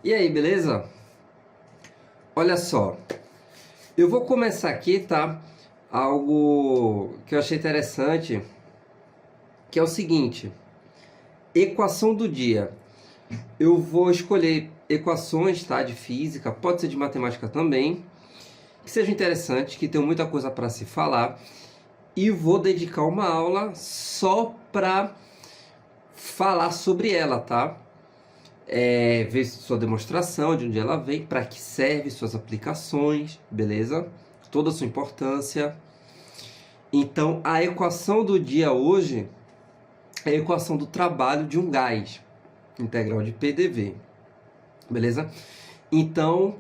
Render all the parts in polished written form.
E aí, beleza? Olha só, eu vou começar aqui, tá? Algo que eu achei interessante, que é o seguinte: equação do dia. Eu vou escolher equações, tá? De física, pode ser de matemática também, que sejam interessantes, que tenham muita coisa para se falar, e vou dedicar uma aula só para falar sobre ela, tá? Ver sua demonstração, de onde ela vem, para que serve, suas aplicações, beleza? Toda a sua importância. Então, a equação do dia hoje é a equação do trabalho de um gás, integral de PDV, beleza? Então,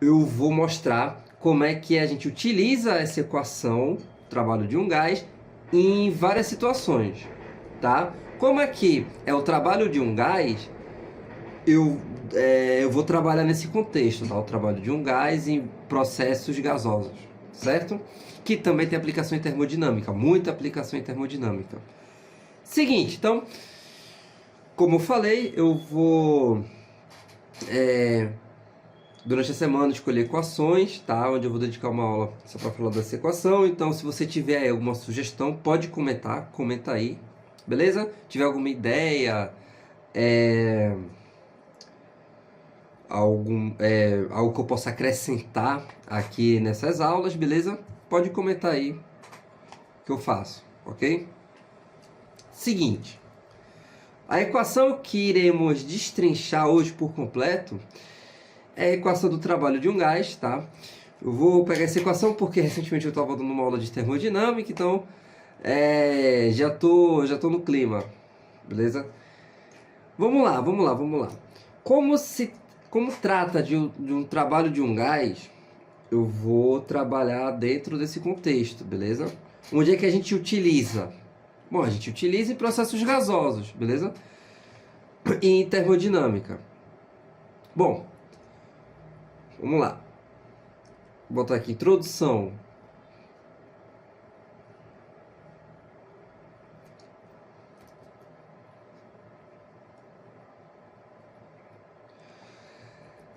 eu vou mostrar como é que a gente utiliza essa equação, trabalho de um gás, em várias situações, tá? Como aqui é o trabalho de um gás, eu vou trabalhar nesse contexto, tá? O trabalho de um gás em processos gasosos, certo? Que também tem aplicação em termodinâmica, muita aplicação em termodinâmica. Seguinte, então, como eu falei, eu vou, durante a semana, escolher equações, tá? Onde eu vou dedicar uma aula só para falar dessa equação. Então, se você tiver aí alguma sugestão, pode comentar, comenta aí, beleza? Tiver alguma ideia, algo que eu possa acrescentar aqui nessas aulas, beleza? Pode comentar aí que eu faço, ok? Seguinte, a equação que iremos destrinchar hoje por completo é a equação do trabalho de um gás, tá? Eu vou pegar essa equação porque recentemente eu estava dando uma aula de termodinâmica, então já tô no clima, beleza? Vamos lá, vamos lá, vamos lá. Como trata de um trabalho de um gás, eu vou trabalhar dentro desse contexto, beleza? Onde é que a gente utiliza? Bom, a gente utiliza em processos gasosos, beleza? E em termodinâmica. Bom, vamos lá. Vou botar aqui introdução.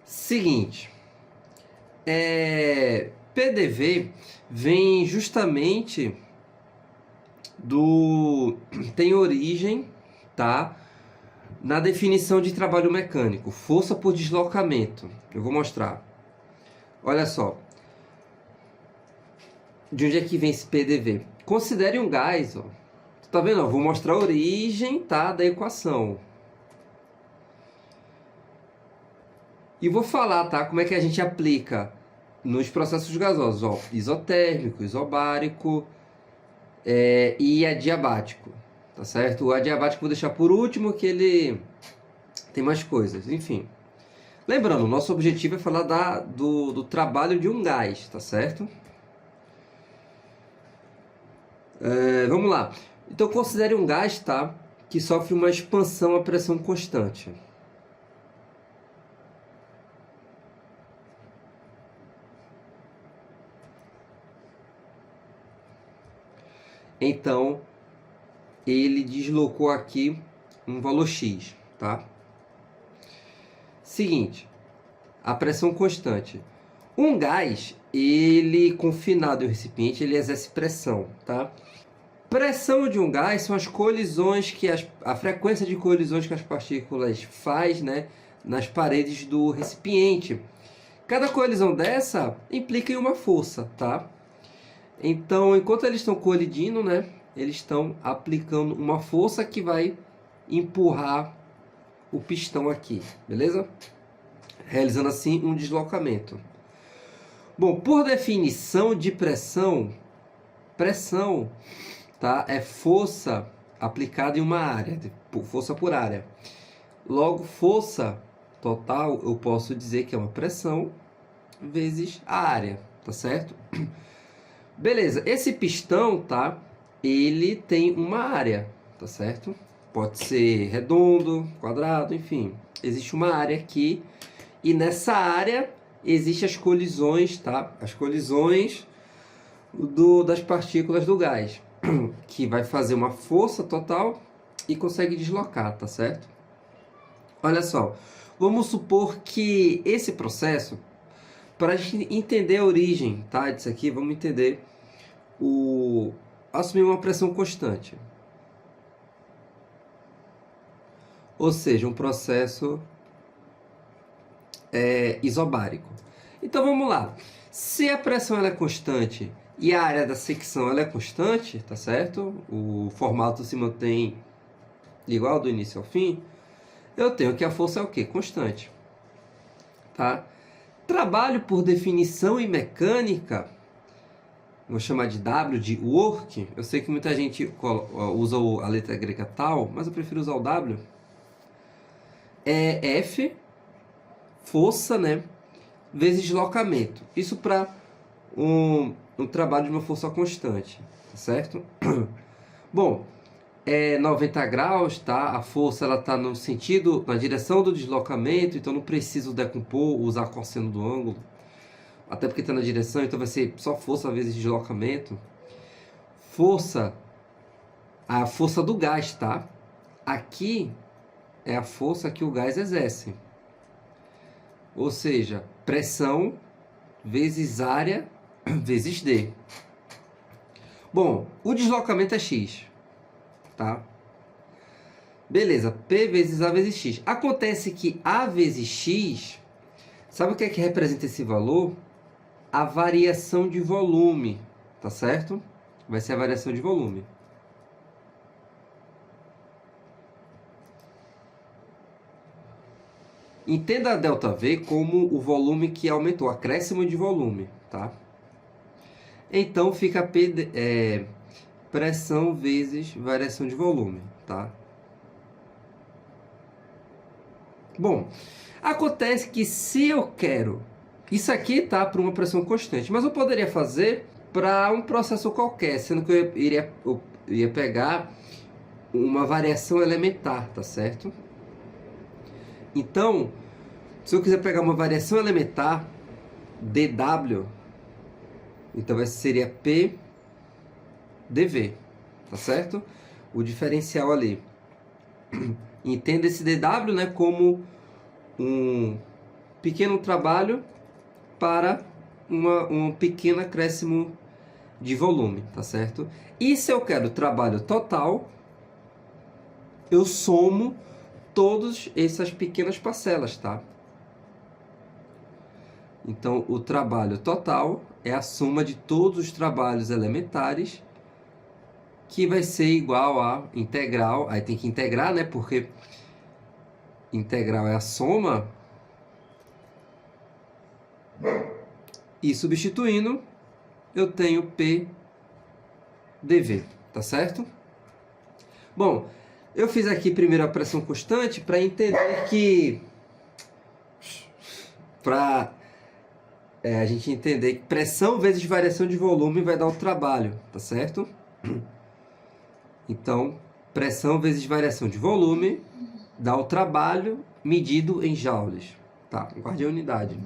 Seguinte, PDV vem justamente tem origem, tá? Na definição de trabalho mecânico, força por deslocamento. Eu vou mostrar. Olha só. De onde é que vem esse PDV? Considere um gás, ó. Tá vendo? Eu vou mostrar a origem, tá, da equação. E vou falar, tá, como é que a gente aplica nos processos gasosos, ó, isotérmico, isobárico e adiabático, tá certo? O adiabático vou deixar por último, que ele tem mais coisas, enfim. Lembrando, nosso objetivo é falar do trabalho de um gás, tá certo? Vamos lá. Então, considere um gás, tá, que sofre uma expansão a pressão constante. Então, ele deslocou aqui um valor X, tá? Seguinte, a pressão constante. Um gás, ele confinado em um recipiente, ele exerce pressão, tá? Pressão de um gás são as colisões a frequência de colisões que as partículas faz, né, nas paredes do recipiente. Cada colisão dessa implica em uma força, tá? Então, enquanto eles estão colidindo, né, eles estão aplicando uma força que vai empurrar o pistão aqui, beleza? Realizando assim um deslocamento. Bom, por definição de pressão, tá, é força aplicada em uma área, força por área. Logo, força total eu posso dizer que é uma pressão vezes a área, tá certo? Beleza, esse pistão, tá? Ele tem uma área, tá certo? Pode ser redondo, quadrado, enfim. Existe uma área aqui e nessa área existem as colisões, tá? As colisões das partículas do gás, que vai fazer uma força total e consegue deslocar, tá certo? Olha só, Vamos supor que esse processo, para a gente entender a origem, tá, disso aqui, vamos entender assumir uma pressão constante. Ou seja, um processo isobárico. Então vamos lá. Se a pressão ela é constante e a área da secção ela é constante, tá certo? O formato se mantém igual do início ao fim. Eu tenho que a força é o quê? Constante. Tá? Trabalho por definição em mecânica, vou chamar de W, de work. Eu sei que muita gente usa a letra grega tal, mas eu prefiro usar o W. É F, força, né? Vezes deslocamento. Isso para um trabalho de uma força constante, certo? Bom, 90 graus, tá? A força ela tá no sentido, na direção do deslocamento, então não preciso decompor, usar cosseno do ângulo. Até porque está na direção, então vai ser só força vezes deslocamento. Força, a força do gás, tá? Aqui é a força que o gás exerce. Ou seja, pressão vezes área vezes D. Bom, o deslocamento é X, tá? Beleza, P vezes A vezes X. Acontece que A vezes X, sabe o que é que representa esse valor? A variação de volume, tá certo? Vai ser a variação de volume. Entenda a ΔV como o volume que aumentou, acréscimo de volume, tá? Então fica pressão vezes variação de volume, tá? Bom, acontece que se eu quero... Isso aqui tá para uma pressão constante, mas eu poderia fazer para um processo qualquer, sendo que eu iria pegar uma variação elementar, tá certo? Então, se eu quiser pegar uma variação elementar, dW, então seria P dV, tá certo? O diferencial ali. Entenda esse dW, né, como um pequeno trabalho para um pequeno acréscimo de volume, tá certo? E se eu quero trabalho total, eu somo todas essas pequenas parcelas, tá? Então, o trabalho total é a soma de todos os trabalhos elementares, que vai ser igual a integral. Aí tem que integrar, né? Porque integral é a soma. E substituindo, eu tenho P dV, tá certo? Bom, eu fiz aqui primeiro a pressão constante para entender que... a gente entender que pressão vezes variação de volume vai dar o trabalho, tá certo? Então, pressão vezes variação de volume dá o trabalho medido em joules, tá? Guarde a unidade.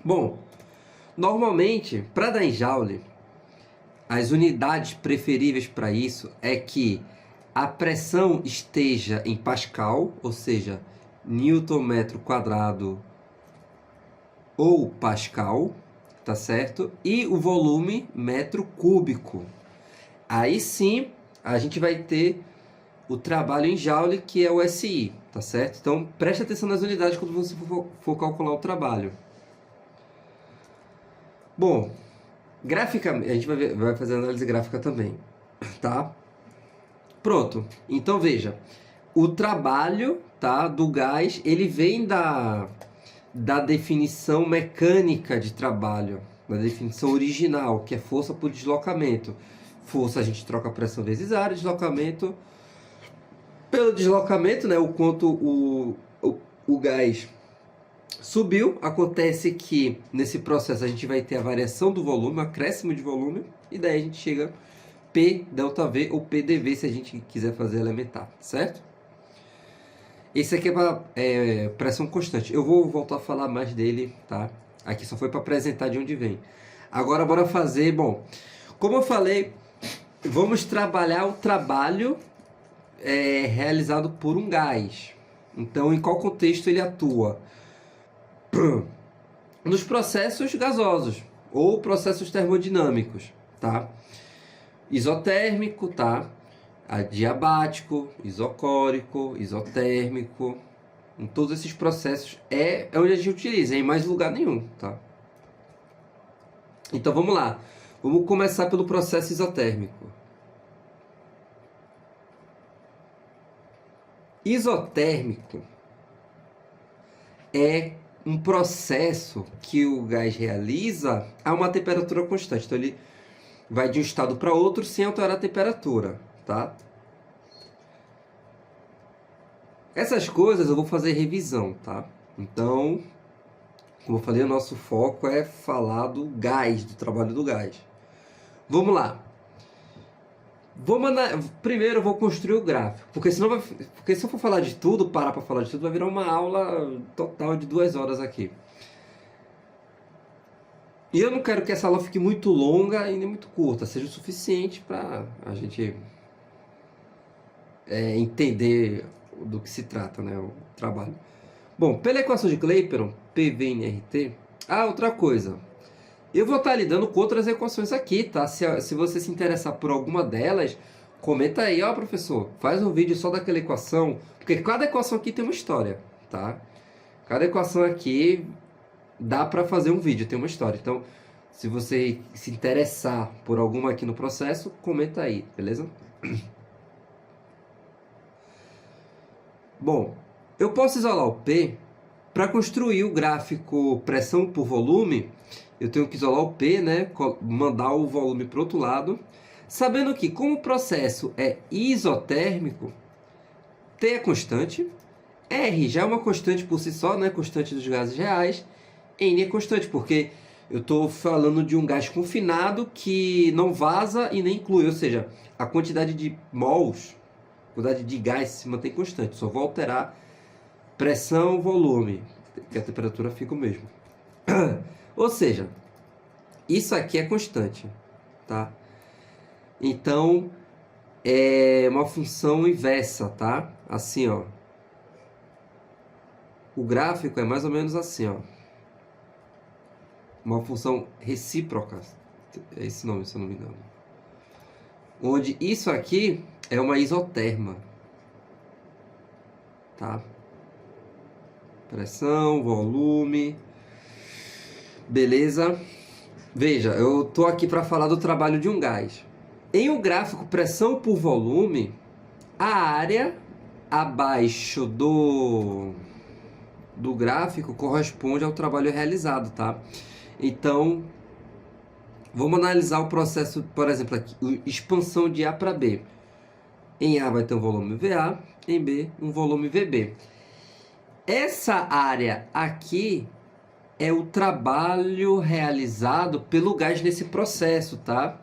Bom, normalmente, para dar em joule, as unidades preferíveis para isso é que a pressão esteja em Pascal, ou seja, Newton metro quadrado ou Pascal, tá certo? E o volume metro cúbico. Aí sim, a gente vai ter o trabalho em joule, que é o SI, tá certo? Então, preste atenção nas unidades quando você for calcular o trabalho. Bom, graficamente, a gente vai fazer análise gráfica também, tá? Pronto. Então, veja, o trabalho, tá, do gás, ele vem da definição mecânica de trabalho, da definição original, que é força por deslocamento. Força a gente troca pressão vezes área, deslocamento pelo deslocamento, né, o quanto o gás subiu. Acontece que nesse processo a gente vai ter a variação do volume, o acréscimo de volume, e daí a gente chega P ΔV ou PdV se a gente quiser fazer elementar, certo? Esse aqui é para pressão constante. Eu vou voltar a falar mais dele, tá? Aqui só foi para apresentar de onde vem. Agora bora fazer, bom, como eu falei, vamos trabalhar o trabalho realizado por um gás. Então, em qual contexto ele atua? Nos processos gasosos ou processos termodinâmicos, tá? Isotérmico, tá? Adiabático, isocórico, isotérmico. Em todos esses processos é onde a gente utiliza, em mais lugar nenhum, tá? Então vamos lá. Vamos começar pelo processo isotérmico. Isotérmico é um processo que o gás realiza a uma temperatura constante. Então ele vai de um estado para outro sem alterar a temperatura, tá? Essas coisas eu vou fazer revisão, tá? Então, como eu falei, o nosso foco é falar do gás, do trabalho do gás. Vamos lá. Primeiro eu vou construir o gráfico, porque se eu for falar de tudo, parar para falar de tudo, vai virar uma aula total de 2 horas aqui. E eu não quero que essa aula fique muito longa e nem muito curta, seja o suficiente para a gente entender do que se trata, né, o trabalho. Bom, pela equação de Clapeyron, PV/nRT, outra coisa. Eu vou estar lidando com outras equações aqui, tá? Se você se interessar por alguma delas, comenta aí, ó, professor, faz um vídeo só daquela equação, porque cada equação aqui tem uma história, tá? Cada equação aqui dá para fazer um vídeo, tem uma história. Então, se você se interessar por alguma aqui no processo, comenta aí, beleza? Bom, eu posso isolar o P para construir o gráfico pressão por volume. Eu tenho que isolar o P, né? Mandar o volume para o outro lado. Sabendo que, como o processo é isotérmico, T é constante, R já é uma constante por si só, né? Constante dos gases reais. N é constante, porque eu estou falando de um gás confinado que não vaza e nem inclui. Ou seja, a quantidade de mols, a quantidade de gás se mantém constante. Só vou alterar pressão, volume, que a temperatura fica o mesmo. Ou seja, isso aqui é constante, tá? Então, é uma função inversa, tá? Assim, ó. O gráfico é mais ou menos assim, ó. Uma função recíproca. É esse nome, se eu não me engano. Onde isso aqui é uma isoterma, tá? Pressão, volume. Beleza? Veja, eu tô aqui para falar do trabalho de um gás. Em um gráfico pressão por volume, a área abaixo do gráfico corresponde ao trabalho realizado, tá? Então, vamos analisar o processo, por exemplo, aqui, expansão de A para B. Em A vai ter um volume VA, em B um volume VB. Essa área aqui é o trabalho realizado pelo gás nesse processo, tá?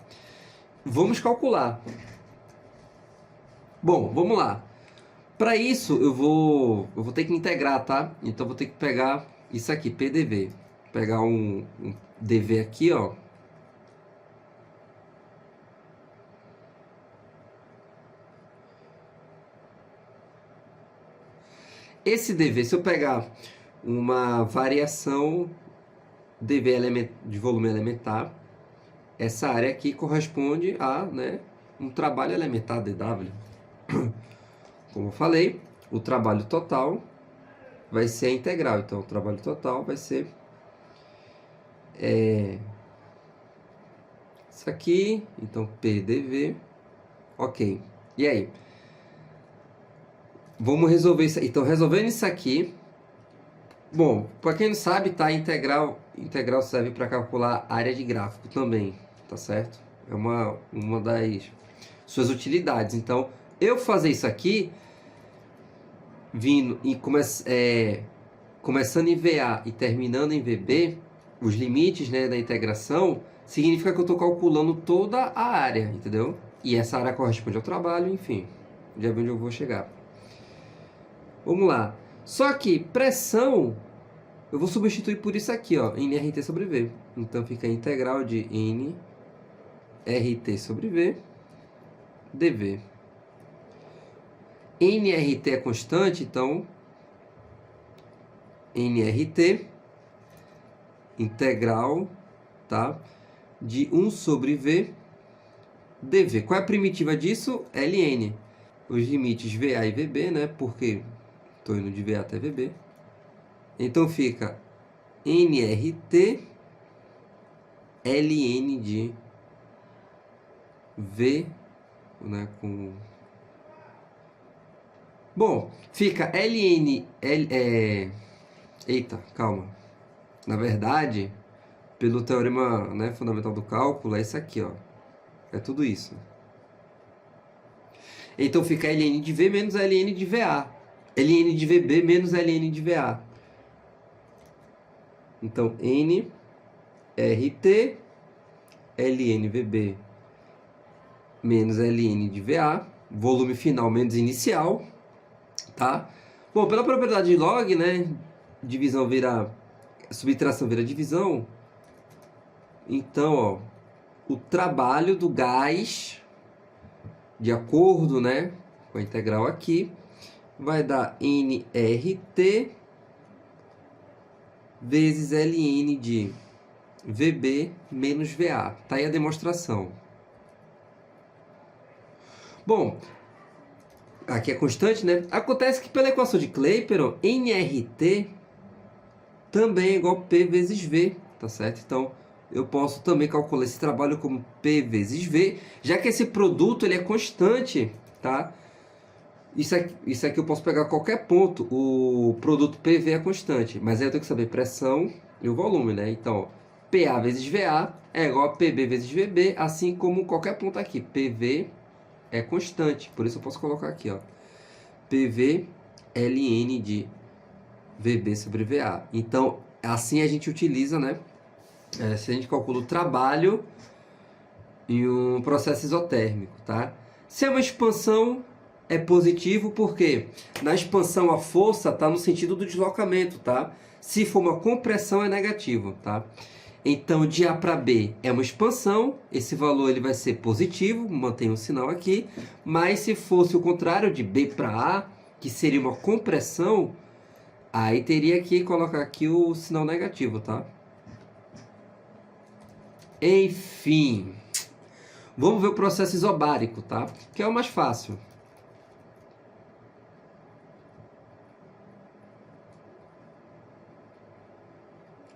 Vamos calcular. Bom, vamos lá. Para isso, eu vou ter que integrar, tá? Então, vou ter que pegar isso aqui, PDV. Pegar um dV aqui, ó. Esse dV, se eu pegar uma variação dV de volume elementar, essa área aqui corresponde a, né, um trabalho elementar dW. Como eu falei, o trabalho total vai ser a integral. Então, o trabalho total vai ser isso aqui. Então, PDV. Ok. E aí? Vamos resolver isso. Então, resolvendo isso aqui. Bom, para quem não sabe, tá? Integral serve para calcular área de gráfico também, tá certo? É uma das suas utilidades. Então, eu fazer isso aqui, vindo e começando em VA e terminando em VB, os limites, né, da integração, significa que eu estou calculando toda a área, entendeu? E essa área corresponde ao trabalho, enfim, já é onde eu vou chegar. Vamos lá. Só que pressão, eu vou substituir por isso aqui, ó, nRT sobre V. Então fica a integral de nRT sobre V, dV. nRT é constante, então nRT integral, tá? De 1 sobre V dV. Qual é a primitiva disso? Ln. Os limites VA e VB, né? Porque estou indo de VA até VB. Então fica nRT ln de V, né? Bom, fica ln... Eita, calma. Na verdade, pelo teorema, né, fundamental do cálculo, é isso aqui, ó. É tudo isso. Então fica ln de V menos ln de VA. ln de VB menos ln de VA. Então, N, RT, ln VB menos ln de VA, volume final menos inicial, tá? Bom, pela propriedade de log, né, divisão vira, subtração vira divisão, então, ó, o trabalho do gás, de acordo, né, com a integral aqui, vai dar nRT vezes ln de VB menos VA. Tá aí a demonstração. Bom, aqui é constante, né? Acontece que pela equação de Clapeyron, nRT também é igual a P vezes V, tá certo? Então, eu posso também calcular esse trabalho como P vezes V, já que esse produto ele é constante, tá? Isso aqui eu posso pegar a qualquer ponto, o produto PV é constante, mas aí eu tenho que saber pressão e o volume, né? Então, PA vezes VA é igual a PB vezes VB, assim como qualquer ponto aqui. PV é constante, por isso eu posso colocar aqui, ó. PV ln de VB sobre VA. Então, assim a gente utiliza, né? Se a gente calcula o trabalho em um processo isotérmico, tá? Se é uma expansão, é positivo porque na expansão a força está no sentido do deslocamento, tá? Se for uma compressão é negativo, tá? Então de A para B é uma expansão, esse valor ele vai ser positivo, mantém o sinal aqui, mas se fosse o contrário de B para A, que seria uma compressão, aí teria que colocar aqui o sinal negativo, tá? Enfim, vamos ver o processo isobárico, tá? Que é o mais fácil.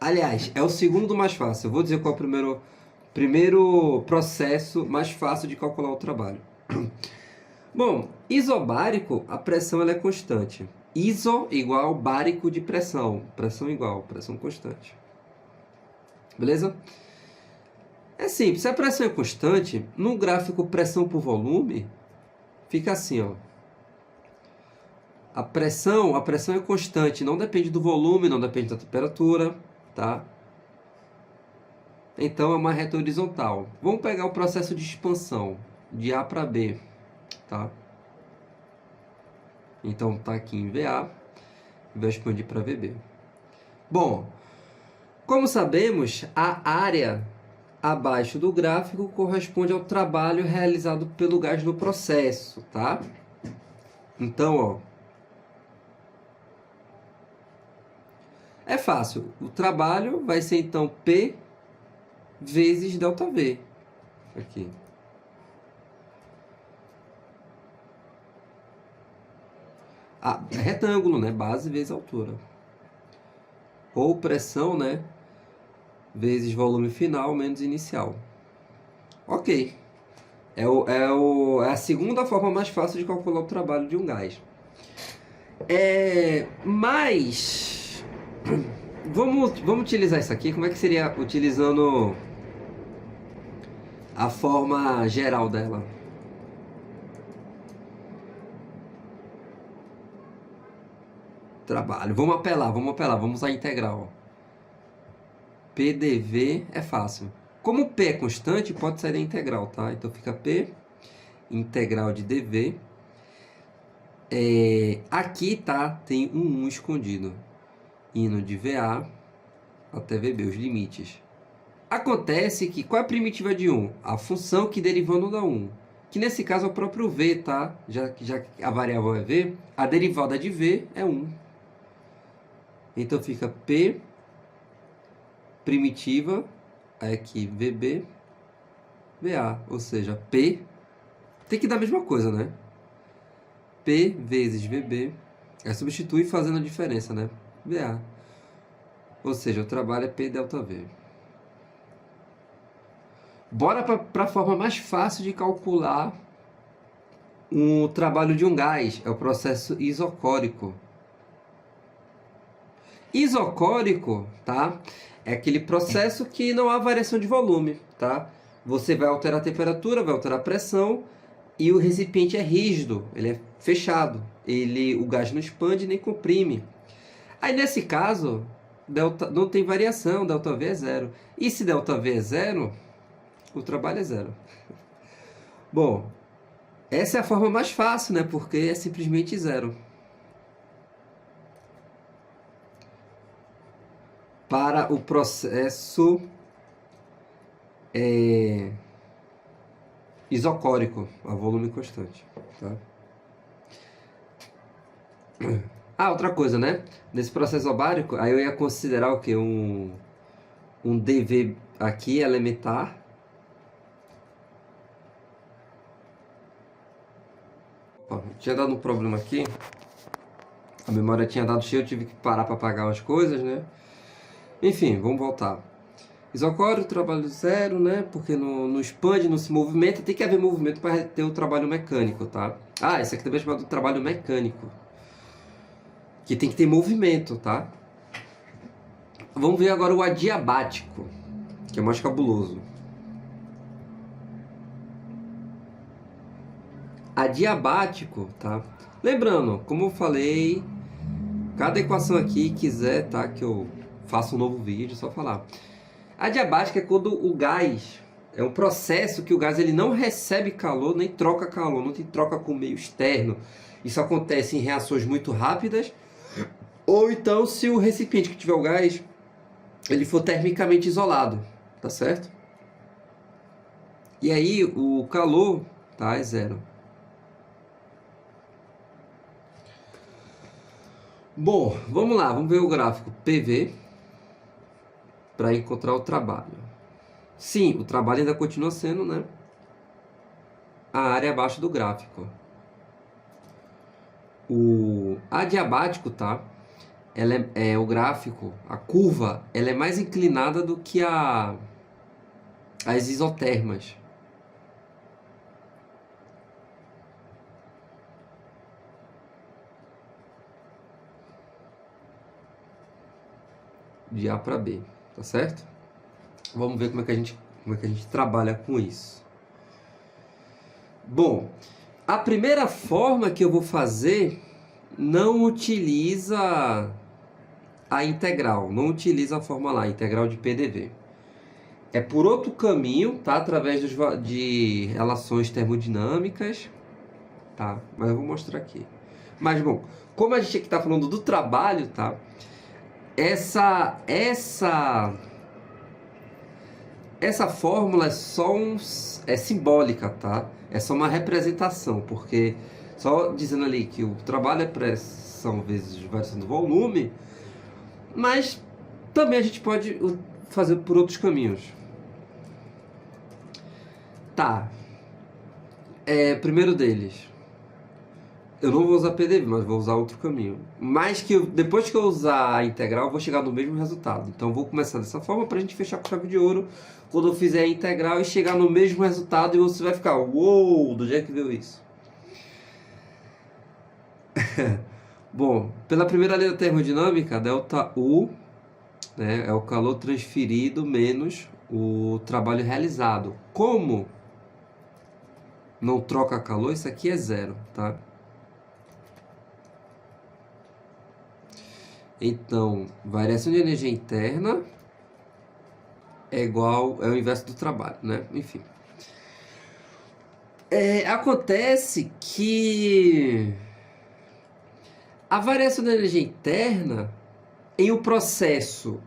Aliás, é o segundo mais fácil. Eu vou dizer qual é o primeiro processo mais fácil de calcular o trabalho. Bom, isobárico, a pressão ela é constante. Iso igual bárico de pressão. Pressão igual, pressão constante. Beleza? É simples, se a pressão é constante, no gráfico pressão por volume, fica assim, ó. A pressão é constante, não depende do volume, não depende da temperatura, tá? Então é uma reta horizontal. Vamos pegar o processo de expansão de A para B, tá? Então tá aqui em VA e vai expandir para VB. Bom, como sabemos, a área abaixo do gráfico corresponde ao trabalho realizado pelo gás no processo, tá? Então, ó, é fácil. O trabalho vai ser, então, P vezes ΔV. Aqui. É retângulo, né? Base vezes altura. Ou pressão, né? Vezes volume final menos inicial. Ok. É a segunda forma mais fácil de calcular o trabalho de um gás. Mas... Vamos utilizar isso aqui. Como é que seria utilizando a forma geral dela? Trabalho. Vamos apelar. Vamos usar a integral. PDV é fácil. Como P é constante, pode sair da integral, tá? Então fica P, integral de dV. Aqui, tá? Tem um 1 escondido. Indo de VA até VB, os limites. Acontece que, qual é a primitiva de 1? A função que derivando da 1. Que nesse caso é o próprio V, tá? Já que a variável é V, a derivada de V é 1. Então fica P primitiva, aqui VB, VA, ou seja, P, tem que dar a mesma coisa, né? P vezes VB, aí substitui fazendo a diferença, né? VA, ou seja, o trabalho é P delta V. Bora para a forma mais fácil de calcular o trabalho de um gás, é o processo isocórico. Isocórico, tá? É aquele processo que não há variação de volume, tá? Você vai alterar a temperatura, vai alterar a pressão e o recipiente é rígido, ele é fechado. O gás não expande nem comprime. Aí nesse caso, delta, não tem variação, ΔV é zero. E se ΔV é zero, o trabalho é zero. Bom, essa é a forma mais fácil, né? Porque é simplesmente zero. Para o processo isocórico, a volume constante. Tá? Ah, outra coisa, né? Nesse processo isobárico, aí eu ia considerar o quê? Um dV aqui elementar. Ó, tinha dado um problema aqui. A memória tinha dado cheio, eu tive que parar para apagar umas coisas, né? Enfim, vamos voltar. Isocórico, trabalho zero, né? Porque não expande, não se movimenta. Tem que haver movimento para ter o trabalho mecânico, tá? Ah, esse aqui também é chamado de trabalho mecânico. Que tem que ter movimento, tá? Vamos ver agora o adiabático, que é mais cabuloso. Adiabático, tá? Lembrando, como eu falei, cada equação aqui quiser, tá? Que eu faça um novo vídeo, é só falar. Adiabática é quando o gás, é um processo que o gás ele não recebe calor, nem troca calor, não tem troca com o meio externo. Isso acontece em reações muito rápidas, ou então se o recipiente que tiver o gás, ele for termicamente isolado, tá certo? E aí o calor, tá, é zero. Bom, vamos lá, vamos ver o gráfico PV para encontrar o trabalho. Sim, o trabalho ainda continua sendo, né, a área abaixo do gráfico. O adiabático, tá? Ela é o gráfico, a curva, ela é mais inclinada do que as isotermas. De A para B, tá certo? Vamos ver como é que a gente trabalha com isso. Bom, a primeira forma que eu vou fazer não utiliza a integral, não utiliza a forma lá, a integral de PDV. É por outro caminho, tá? Através de relações termodinâmicas, tá? Mas eu vou mostrar aqui. Mas, bom, como a gente aqui está falando do trabalho, tá? Essa fórmula é simbólica, tá? É só uma representação, porque só dizendo ali que o trabalho é pressão vezes variação do volume, mas também a gente pode fazer por outros caminhos. Tá. Primeiro deles, eu não vou usar PDV, mas vou usar outro caminho. Mas que depois que eu usar a integral, eu vou chegar no mesmo resultado. Então, eu vou começar dessa forma para a gente fechar com chave de ouro. Quando eu fizer a integral e chegar no mesmo resultado, e você vai ficar, uou, do jeito que veio isso. Bom, pela primeira lei da termodinâmica, ΔU, né, é o calor transferido menos o trabalho realizado. Como não troca calor, isso aqui é zero, tá? Então, variação de energia interna é o inverso do trabalho, né? Enfim. Acontece que a variação de energia interna em um processo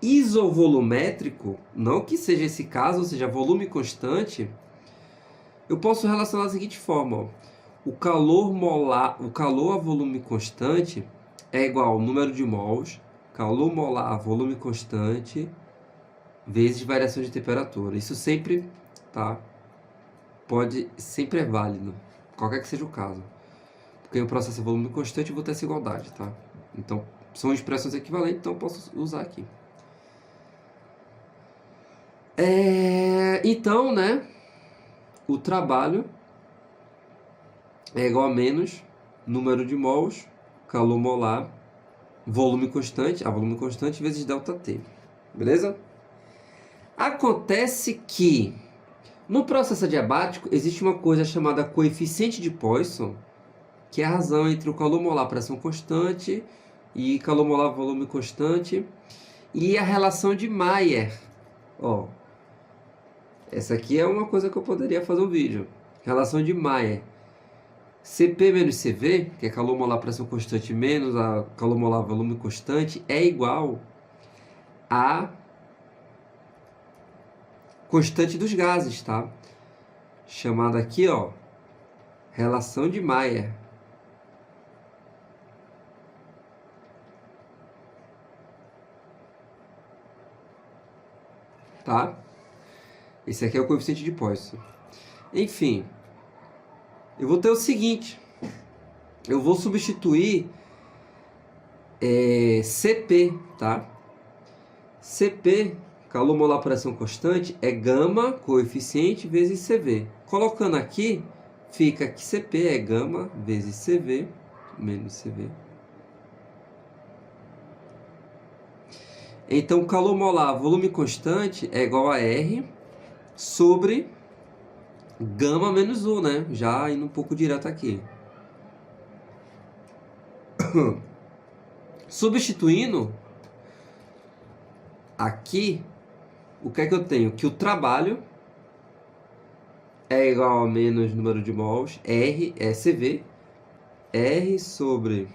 isovolumétrico, não que seja esse caso, ou seja, volume constante, eu posso relacionar da seguinte forma, ó. O calor a volume constante é igual ao número de mols calor molar, volume constante, vezes variação de temperatura. Isso sempre, tá? Sempre é válido, qualquer que seja o caso. Porque o processo é volume constante, eu vou ter essa igualdade, tá? Então, são expressões equivalentes, então eu posso usar aqui. Então, né? O trabalho é igual a menos número de mols, calor molar, volume constante vezes ΔT. Beleza? Acontece que no processo adiabático existe uma coisa chamada coeficiente de Poisson, que é a razão entre o calor molar, pressão constante, e calor molar, volume constante, e a relação de Mayer. Ó, essa aqui é uma coisa que eu poderia fazer um vídeo. Relação de Mayer. Cp menos Cv, que é calor molar, pressão constante, menos a calor molar, volume constante, é igual a constante dos gases, tá? Chamada aqui, ó, relação de Mayer. Tá? Esse aqui é o coeficiente de Poisson. Enfim, eu vou ter o seguinte. Eu vou substituir Cp, tá? Cp, calor molar, pressão constante, é gama, coeficiente, vezes Cv. Colocando aqui, fica que Cp é gama vezes Cv, menos Cv. Então, calor molar, volume constante é igual a R sobre gama menos U, né? Já indo um pouco direto aqui. Substituindo aqui, o que é que eu tenho? Que o trabalho é igual a menos número de mols, R é Cv, R sobre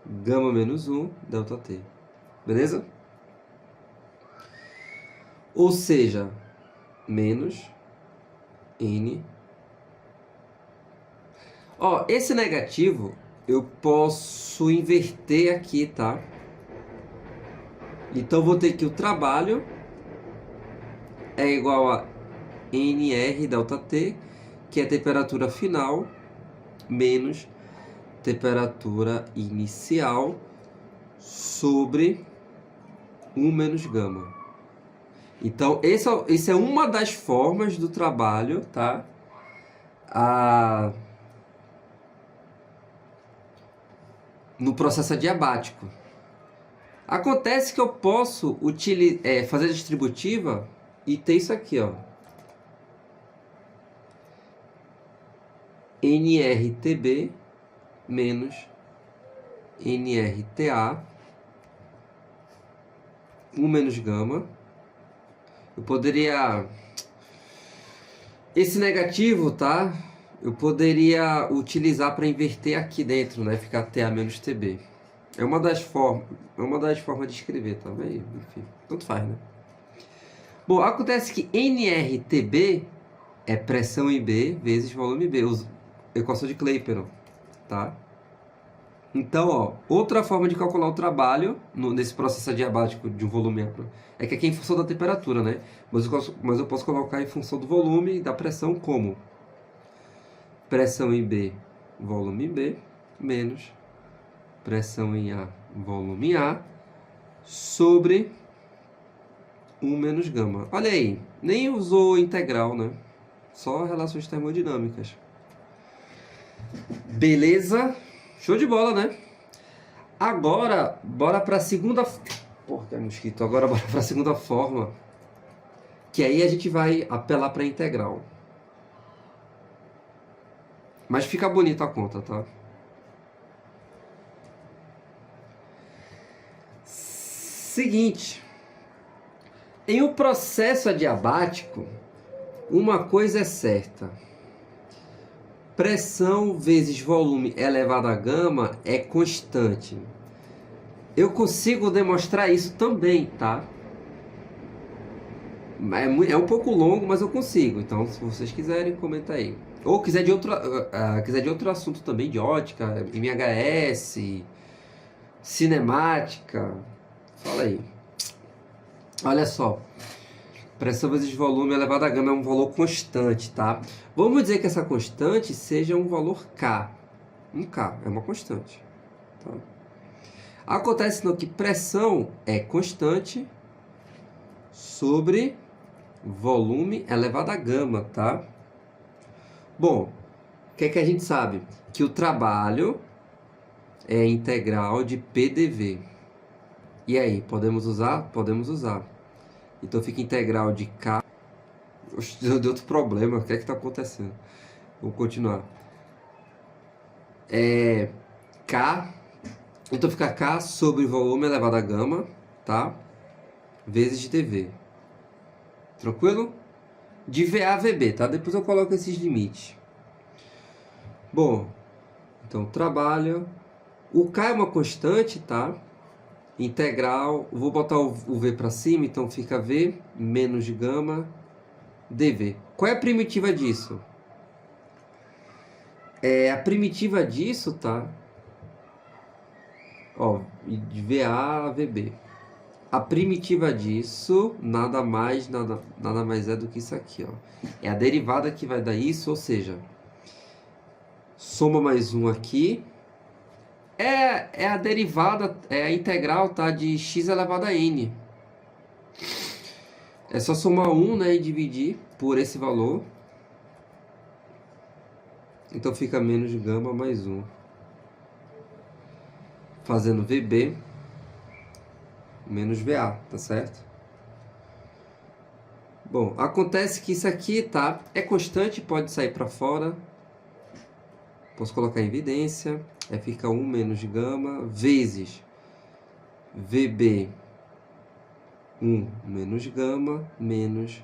gama menos 1, ΔT. Beleza? Ou seja, menos N. Ó, esse negativo eu posso inverter aqui, tá? Então vou ter que o trabalho é igual a NR ΔT, que é a temperatura final, menos temperatura inicial sobre 1 menos gama. Então, esse é uma das formas do trabalho, tá? No processo adiabático. Acontece que eu posso fazer a distributiva e ter isso aqui, ó. NRTB menos NRTA 1 menos gama. Eu poderia... Esse negativo, tá? Eu poderia utilizar para inverter aqui dentro, né? Ficar TA menos TB. É uma das formas de escrever, tá? Enfim, tanto faz, né? Bom, acontece que NRTB é pressão em B vezes volume B. Equação de Clapeyron, tá? Então, ó, outra forma de calcular o trabalho nesse processo adiabático de um volume amplo é que aqui é em função da temperatura, né? Mas eu posso colocar em função do volume e da pressão como pressão em B, volume B, menos pressão em A, volume A, sobre 1 menos gama. Olha aí, nem usou integral, né? Só relações termodinâmicas. Beleza? Show de bola, né? Agora, bora para a segunda... Porra, que é mosquito. Agora, bora para a segunda forma. Que aí a gente vai apelar para integral. Mas fica bonita a conta, tá? Seguinte. Em um processo adiabático, uma coisa é certa. Pressão vezes volume elevado a gama é constante. Eu consigo demonstrar isso também, tá? É um pouco longo, mas eu consigo. Então, se vocês quiserem, comenta aí. Ou quiser de outro assunto também, de ótica, MHS, cinemática. Fala aí. Olha só. Pressão vezes volume elevado a gama é um valor constante, tá? Vamos dizer que essa constante seja um valor K. Um K, é uma constante. Tá? Acontece no que pressão é constante sobre volume elevado a gama, tá? Bom, o que é que a gente sabe? Que o trabalho é integral de PDV. E aí, podemos usar? Podemos usar. Então fica integral de K. Oxe, deu outro problema, o que é que está acontecendo? Vamos continuar. K. Então fica K sobre volume elevado a gama, tá? Vezes dV. Tranquilo? De VA a VB, tá? Depois eu coloco esses limites. Bom, então trabalho. O K é uma constante, tá? Integral. Vou botar o V para cima, então fica V menos de gama dV. Qual é a primitiva disso? A primitiva disso, tá? Ó, de VA a VB. A primitiva disso nada mais é do que isso aqui, ó. É a derivada que vai dar isso, ou seja, soma mais um aqui. É a derivada, é a integral, tá? De x elevado a n. É só somar 1, né? E dividir por esse valor. Então fica menos gama mais 1. Fazendo VB menos VA, tá certo? Bom, acontece que isso aqui, tá? É constante, pode sair para fora. Posso colocar em evidência. Aí fica 1 menos gama vezes VB 1 menos gama menos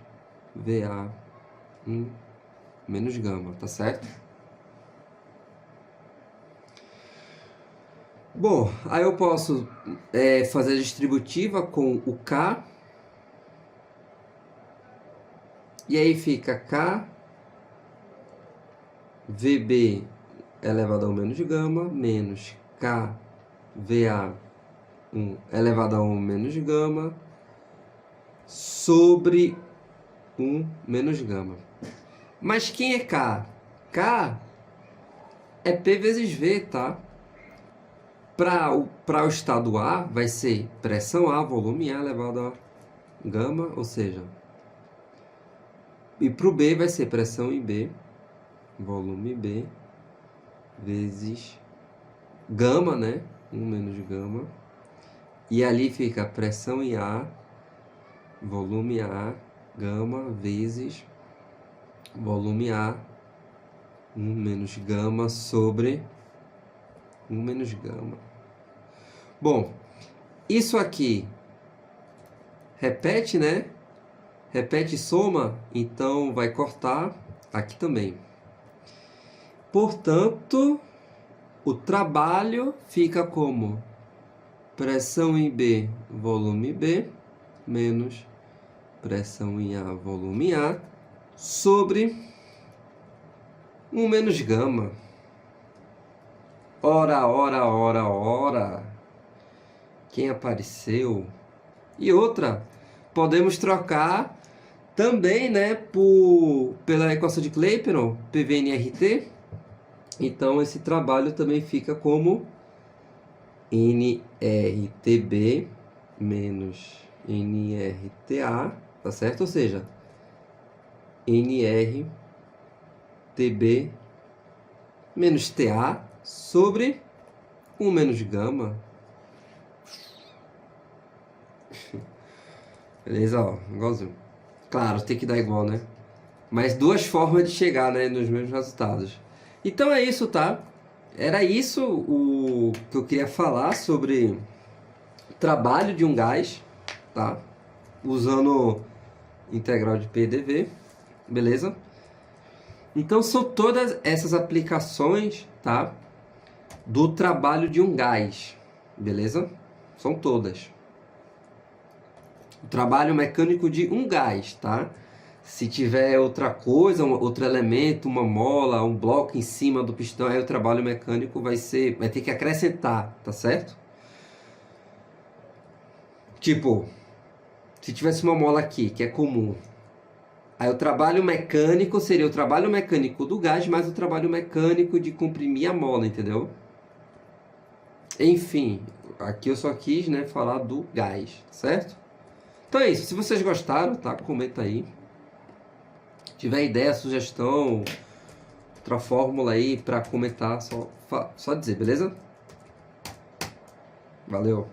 VA 1 menos gama, tá certo? Bom, aí eu posso fazer a distributiva com o K. E aí fica K VB elevado a 1 menos gama menos K VA 1 elevado a 1 menos gama sobre 1 menos gama. Mas quem é K? K é P vezes V, tá? Para o estado A, vai ser pressão A, volume A elevado a gama, ou seja... E para o B vai ser pressão em B, volume B, vezes gama, né? 1 menos gama. E ali fica pressão em A, volume A, gama, vezes volume A, 1 menos gama sobre 1 menos gama. Bom, isso aqui repete, né? Repete e soma, então vai cortar aqui também. Portanto, o trabalho fica como pressão em B, volume B, menos pressão em A, volume A, sobre 1 menos gama. Ora, ora, ora, ora. Quem apareceu? E outra, podemos trocar também, né, pela equação de Clapeyron, PV-nRT. Então, esse trabalho também fica como nRTB menos nRTA, tá certo? Ou seja, nRTB menos TA sobre 1 menos gama. Beleza, ó, igualzinho. Claro, tem que dar igual, né? Mas duas formas de chegar, né, nos mesmos resultados. Então é isso, tá? Era isso o que eu queria falar sobre o trabalho de um gás, tá? Usando integral de PDV, beleza? Então são todas essas aplicações, tá? Do trabalho de um gás, beleza? São todas. O trabalho mecânico de um gás, tá? Se tiver outra coisa, outro elemento, uma mola, um bloco em cima do pistão, aí o trabalho mecânico vai ter que acrescentar, tá certo? Tipo, se tivesse uma mola aqui, que é comum, aí o trabalho mecânico seria o trabalho mecânico do gás mais o trabalho mecânico de comprimir a mola, entendeu? Enfim, aqui eu só quis, né, falar do gás, certo? Então é isso. Se vocês gostaram, tá? Comenta aí. Se tiver ideia, sugestão, outra fórmula aí pra comentar, só dizer, beleza? Valeu.